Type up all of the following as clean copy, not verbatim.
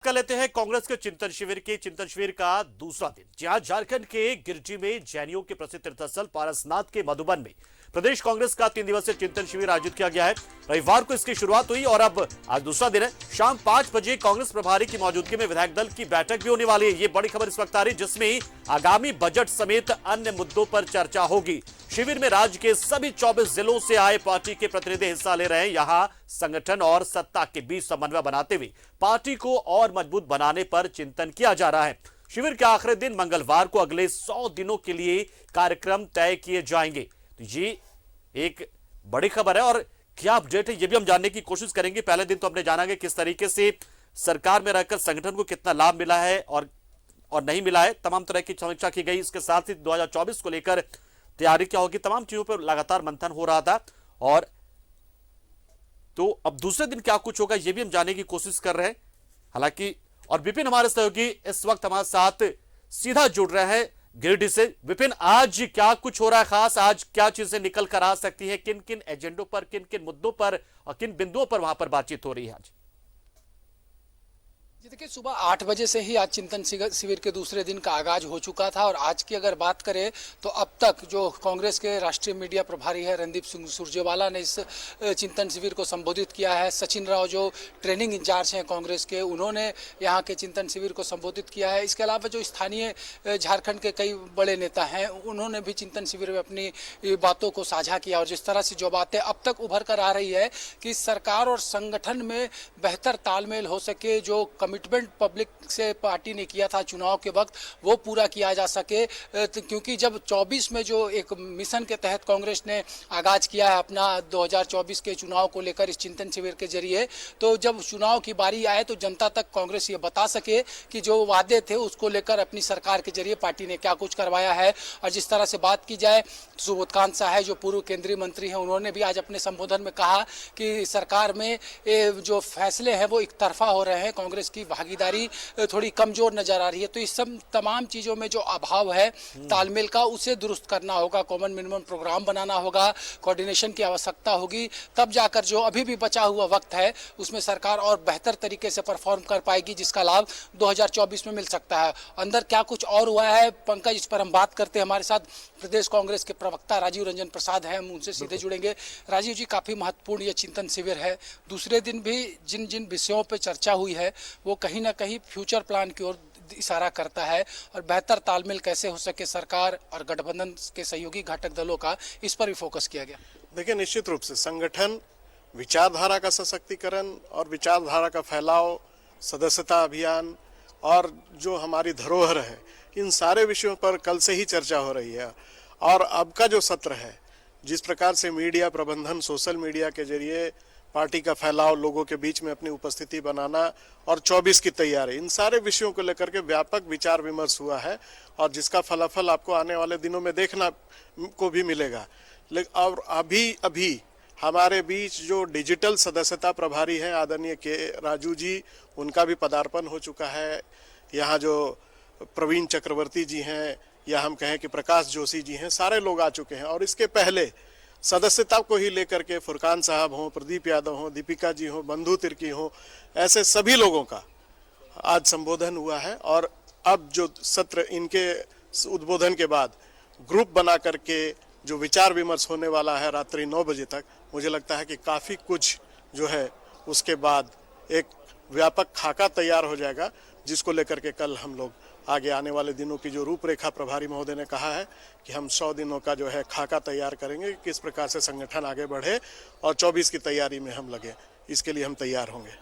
कर लेते हैं कांग्रेस के चिंतन शिविर का दूसरा दिन। जहां झारखंड के गिरिडीह में जैनियों के प्रसिद्ध तीर्थस्थल पारसनाथ के मधुबन में प्रदेश कांग्रेस का 3 दिवसीय चिंतन शिविर आयोजित किया गया है। रविवार को इसकी शुरुआत हुई और अब आज दूसरा दिन है। शाम 5 बजे कांग्रेस प्रभारी की मौजूदगी में विधायक दल की बैठक भी होने वाली है। ये बड़ी खबर इस वक्त आ रही, जिसमें आगामी बजट समेत अन्य मुद्दों पर चर्चा होगी। शिविर में राज्य के सभी 24 जिलों से आए पार्टी के प्रतिनिधि हिस्सा ले रहे हैं। यहां संगठन और सत्ता के बीच समन्वय बनाते हुए पार्टी को और मजबूत बनाने पर चिंतन किया जा रहा है। शिविर के आखिरी दिन मंगलवार को अगले 100 दिनों के लिए कार्यक्रम तय किए जाएंगे। तो ये एक बड़ी खबर है और क्या अपडेट है ये भी हम जानने की कोशिश करेंगे। पहले दिन तो हमने जाना कि किस तरीके से सरकार में रहकर संगठन को कितना लाभ मिला है और नहीं मिला है, तमाम तरह की समीक्षा की गई। इसके साथ ही 2024 को लेकर तैयारी क्या होगी, तमाम चीजों पर लगातार मंथन हो रहा था। और तो अब दूसरे दिन क्या कुछ होगा ये भी हम जानने की कोशिश कर रहे हैं। हालांकि और विपिन हमारे सहयोगी इस वक्त हमारे साथ सीधा जुड़ रहे हैं गिरिडीह से। विपिन, आज क्या कुछ हो रहा है खास? आज क्या चीजें निकल कर आ सकती है? किन किन एजेंडों पर, किन किन मुद्दों पर और किन बिंदुओं पर वहां पर बातचीत हो रही है आज? जी देखिए, सुबह 8 बजे से ही आज चिंतन शिविर के दूसरे दिन का आगाज हो चुका था और आज की अगर बात करें तो अब तक जो कांग्रेस के राष्ट्रीय मीडिया प्रभारी है रणदीप सिंह सुरजेवाला ने इस चिंतन शिविर को संबोधित किया है। सचिन राव जो ट्रेनिंग इंचार्ज हैं कांग्रेस के, उन्होंने यहाँ के चिंतन शिविर को संबोधित किया है। इसके अलावा जो स्थानीय झारखंड के कई बड़े नेता हैं उन्होंने भी चिंतन शिविर में अपनी बातों को साझा किया। और जिस तरह से जो बातें अब तक उभर कर आ रही है कि सरकार और संगठन में बेहतर तालमेल हो सके, जो कमिटमेंट पब्लिक से पार्टी ने किया था चुनाव के वक्त वो पूरा किया जा सके। क्योंकि जब 24 में जो एक मिशन के तहत कांग्रेस ने आगाज किया है अपना 2024 के चुनाव को लेकर इस चिंतन शिविर के जरिए, तो जब चुनाव की बारी आए तो जनता तक कांग्रेस ये बता सके कि जो वादे थे उसको लेकर अपनी सरकार के जरिए पार्टी ने क्या कुछ करवाया है। और जिस तरह से बात की जाए, सुबोधकांत साहू जो पूर्व केंद्रीय मंत्री हैं, उन्होंने भी आज अपने संबोधन में कहा कि सरकार में जो फैसले हैं वो एक तरफा हो रहे हैं, कांग्रेस की भागीदारी थोड़ी कमजोर नजर आ रही है। तो इस सब तमाम चीजों में जो अभाव है तालमेल का, उसे दुरुस्त करना होगा, कॉमन मिनिमम प्रोग्राम बनाना होगा, कोऑर्डिनेशन की आवश्यकता होगी। तब जाकर जो अभी भी बचा हुआ वक्त है उसमें सरकार और बेहतर तरीके से परफॉर्म कर पाएगी, जिसका लाभ 2024 में मिल सकता है। अंदर क्या कुछ और हुआ है पंकज, इस पर हम बात करते हैं। हमारे साथ प्रदेश कांग्रेस के प्रवक्ता राजीव रंजन प्रसाद हैं, हम उनसे सीधे जुड़ेंगे। राजीव जी, काफी महत्वपूर्ण ये चिंतन शिविर है। दूसरे दिन भी जिन जिन विषयों पर चर्चा हुई है वो कहीं ना कहीं फ्यूचर प्लान की ओर इशारा करता है और बेहतर तालमेल कैसे हो सके सरकार और गठबंधन के सहयोगी घटक दलों का, इस पर भी फोकस किया गया। देखिए, निश्चित रूप से संगठन, विचारधारा का सशक्तिकरण और विचारधारा का फैलाव, सदस्यता अभियान और जो हमारी धरोहर है, इन सारे विषयों पर कल से ही चर्चा हो रही है। और अब का जो सत्र है, जिस प्रकार से मीडिया प्रबंधन, सोशल मीडिया के जरिए पार्टी का फैलाव, लोगों के बीच में अपनी उपस्थिति बनाना और 24 की तैयारी, इन सारे विषयों को लेकर के व्यापक विचार विमर्श हुआ है और जिसका फलाफल आपको आने वाले दिनों में देखना को भी मिलेगा। लेकिन और अभी हमारे बीच जो डिजिटल सदस्यता प्रभारी हैं आदरणीय के राजू जी, उनका भी पदार्पण हो चुका है। यहाँ जो प्रवीण चक्रवर्ती जी हैं या हम कहें कि प्रकाश जोशी जी हैं, सारे लोग आ चुके हैं। और इसके पहले सदस्यता को ही लेकर के फुरकान साहब हों, प्रदीप यादव हों, दीपिका जी हों, बंधु तिर्की हों, ऐसे सभी लोगों का आज संबोधन हुआ है। और अब जो सत्र, इनके उद्बोधन के बाद ग्रुप बना करके जो विचार विमर्श होने वाला है रात्रि 9 बजे तक, मुझे लगता है कि काफ़ी कुछ जो है उसके बाद एक व्यापक खाका तैयार हो जाएगा, जिसको लेकर के कल हम लोग आगे आने वाले दिनों की जो रूपरेखा प्रभारी महोदय ने कहा है कि हम 100 दिनों का जो है खाका तैयार करेंगे, किस प्रकार से संगठन आगे बढ़े और 24 की तैयारी में हम लगे, इसके लिए हम तैयार होंगे।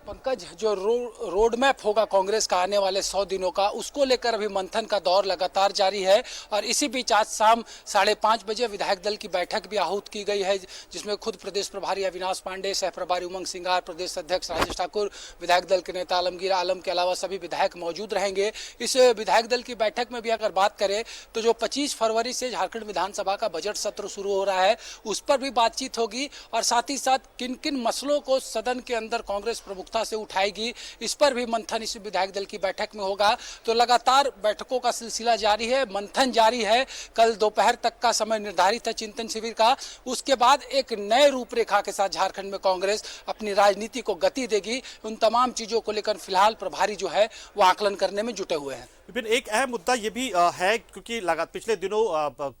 पंकज, जो रोड मैप होगा कांग्रेस का आने वाले 100 दिनों का, उसको लेकर अभी मंथन का दौर लगातार जारी है। और इसी बीच आज शाम 5:30 बजे विधायक दल की बैठक भी आहूत की गई है, जिसमें खुद प्रदेश प्रभारी अविनाश पांडे, सह प्रभारी उमंग सिंगार, प्रदेश अध्यक्ष राजेश ठाकुर, विधायक दल के नेता आलमगीर आलम के अलावा सभी विधायक मौजूद रहेंगे। इस विधायक दल की बैठक में भी अगर बात करें तो जो 25 फरवरी से झारखंड विधानसभा का बजट सत्र शुरू हो रहा है उस पर भी बातचीत होगी और साथ ही साथ किन किन मसलों को सदन के अंदर कांग्रेस प्रमुखता प्रमुखता से उठाएगी, इस पर भी मंथन इस विधायक दल की बैठक में होगा। तो लगातार बैठकों का सिलसिला जारी है, मंथन जारी है। कल दोपहर तक का समय निर्धारित है चिंतन शिविर का। उसके बाद एक नए रूपरेखा के साथ झारखंड में कांग्रेस अपनी राजनीति को गति देगी। उन तमाम चीजों को लेकर फिलहाल प्रभारी जो है वो आकलन करने में जुटे हुए हैं। विपिन, एक अहम मुद्दा ये भी है, क्योंकि पिछले दिनों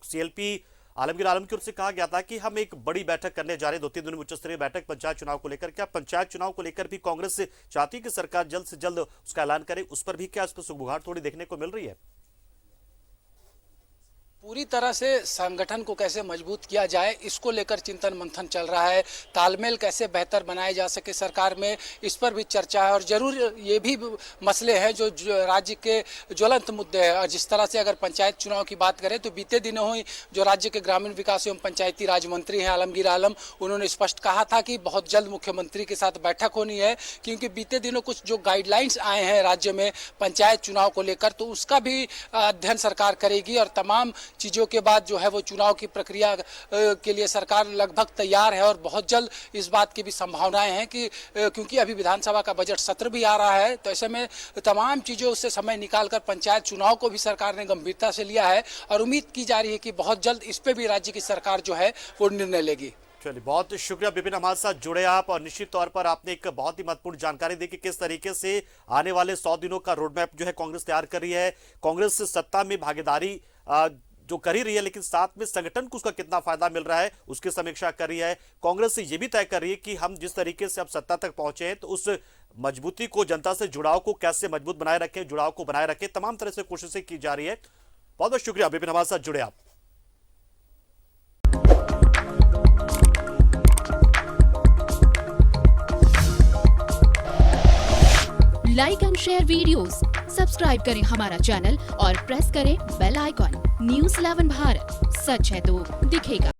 सीएलपी आलमगीर आलम की ओर से कहा गया था कि हम एक बड़ी बैठक करने जा रहे हैं, 2-3 दिन में उच्च स्तरीय बैठक पंचायत चुनाव को लेकर। क्या पंचायत चुनाव को लेकर भी कांग्रेस चाहती है कि सरकार जल्द से जल्द उसका ऐलान करे? उस पर भी क्या इस पर सुगबुगाहट थोड़ी देखने को मिल रही है? पूरी तरह से संगठन को कैसे मजबूत किया जाए, इसको लेकर चिंतन मंथन चल रहा है। तालमेल कैसे बेहतर बनाए जा सके सरकार में, इस पर भी चर्चा है। और जरूर ये भी मसले हैं जो राज्य के ज्वलंत मुद्दे हैं। और जिस तरह से अगर पंचायत चुनाव की बात करें तो बीते दिनों ही जो राज्य के ग्रामीण विकास एवं पंचायती राज मंत्री हैं आलमगीर आलम, उन्होंने स्पष्ट कहा था कि बहुत जल्द मुख्यमंत्री के साथ बैठक होनी है, क्योंकि बीते दिनों कुछ जो गाइडलाइंस आए हैं राज्य में पंचायत चुनाव को लेकर, तो उसका भी अध्ययन सरकार करेगी। और तमाम चीजों के बाद जो है वो चुनाव की प्रक्रिया के लिए सरकार लगभग तैयार है। और बहुत जल्द इस बात की भी संभावनाएं हैं कि क्योंकि अभी विधानसभा का बजट सत्र भी आ रहा है, तो ऐसे में तमाम चीजों से समय निकालकर पंचायत चुनाव को भी सरकार ने गंभीरता से लिया है। और उम्मीद की जा रही है कि बहुत जल्द इस पे भी राज्य की सरकार जो है वो निर्णय लेगी। चलिए, बहुत शुक्रिया विपिन, हमारे साथ जुड़े आप। और निश्चित तौर पर आपने एक बहुत ही महत्वपूर्ण जानकारी दी कि किस तरीके से आने वाले 100 दिनों का रोड मैप जो है कांग्रेस तैयार कर रही है। कांग्रेस सत्ता में भागीदारी जो कर ही रही है, लेकिन साथ में संगठन को उसका कितना फायदा मिल रहा है उसकी समीक्षा कर रही है। कांग्रेस ये भी तय कर रही है कि हम जिस तरीके से अब सत्ता तक पहुंचे हैं तो उस मजबूती को, जनता से जुड़ाव को कैसे मजबूत बनाए रखें, जुड़ाव को बनाए रखें, तमाम तरह से कोशिशें की जा रही है। बहुत बहुत शुक्रिया विपिन, हमारे साथ जुड़े आप। Like and share videos, subscribe करें हमारा चैनल और प्रेस करें बेल आइकॉन। न्यूज़ 11 भारत, सच है तो दिखेगा।